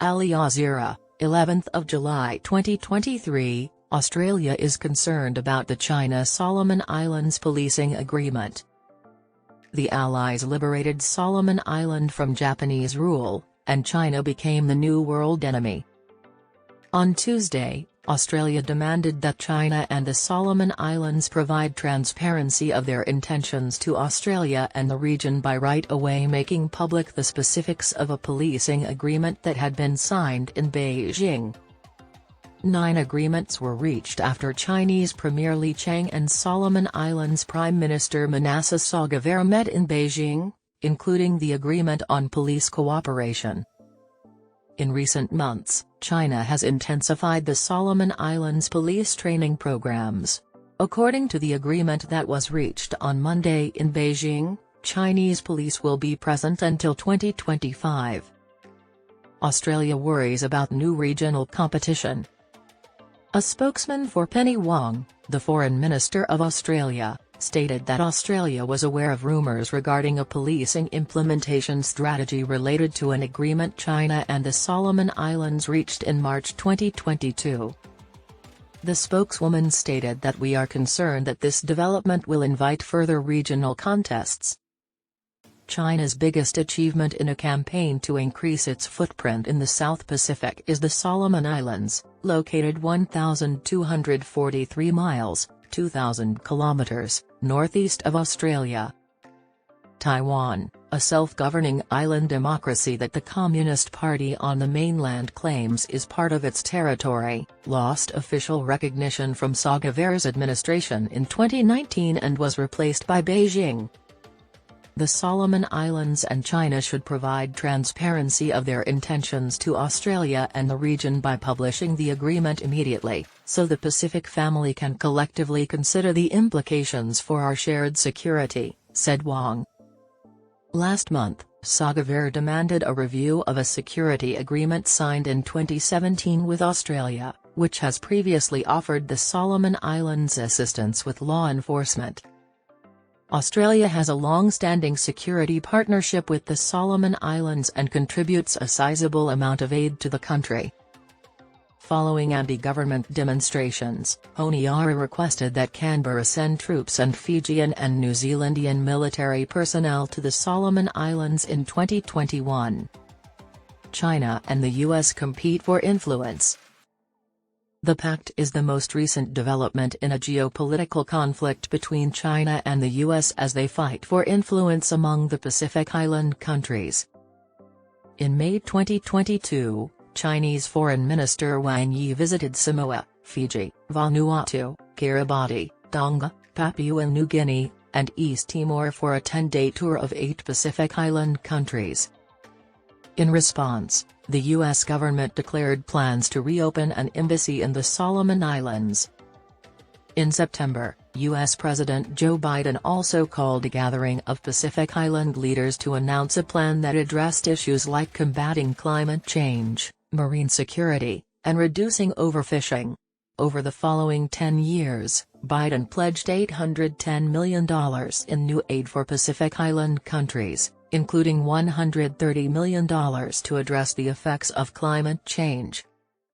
Al Jazeera, 11th of July 2023, Australia is concerned about the China-Solomon Islands policing agreement. The Allies liberated Solomon Island from Japanese rule, and China became the new world enemy. On Tuesday, Australia demanded that China and the Solomon Islands provide transparency of their intentions to Australia and the region by right away making public the specifics of a policing agreement that had been signed in Beijing. 9 agreements were reached after Chinese Premier Li Qiang and Solomon Islands Prime Minister Manasseh Sogavare met in Beijing, including the agreement on police cooperation. In recent months, China has intensified the Solomon Islands police training programs. According to the agreement that was reached on Monday in Beijing, Chinese police will be present until 2025. Australia worries about new regional competition. A spokesman for Penny Wong, the Foreign Minister of Australia, stated that Australia was aware of rumours regarding a policing implementation strategy related to an agreement China and the Solomon Islands reached in March 2022. The spokeswoman stated that we are concerned that this development will invite further regional contests. China's biggest achievement in a campaign to increase its footprint in the South Pacific is the Solomon Islands, located 1,243 miles, 2,000 kilometers, northeast of Australia. Taiwan, a self-governing island democracy that the Communist Party on the mainland claims is part of its territory, lost official recognition from Sogavare's administration in 2019 and was replaced by Beijing. The Solomon Islands and China should provide transparency of their intentions to Australia and the region by publishing the agreement immediately, so the Pacific family can collectively consider the implications for our shared security, said Wong. Last month, Sogavare demanded a review of a security agreement signed in 2017 with Australia, which has previously offered the Solomon Islands assistance with law enforcement. Australia has a long-standing security partnership with the Solomon Islands and contributes a sizable amount of aid to the country. Following anti-government demonstrations, Honiara requested that Canberra send troops and Fijian and New Zealandian military personnel to the Solomon Islands in 2021. China and the US compete for influence. The pact is the most recent development in a geopolitical conflict between China and the US as they fight for influence among the Pacific Island countries. In May 2022, Chinese Foreign Minister Wang Yi visited Samoa, Fiji, Vanuatu, Kiribati, Tonga, Papua New Guinea, and East Timor for a 10-day tour of 8 Pacific Island countries. In response, the U.S. government declared plans to reopen an embassy in the Solomon Islands. In September, U.S. President Joe Biden also called a gathering of Pacific Island leaders to announce a plan that addressed issues like combating climate change, marine security, and reducing overfishing. Over the following 10 years, Biden pledged $810 million in new aid for Pacific Island countries, including $130 million to address the effects of climate change.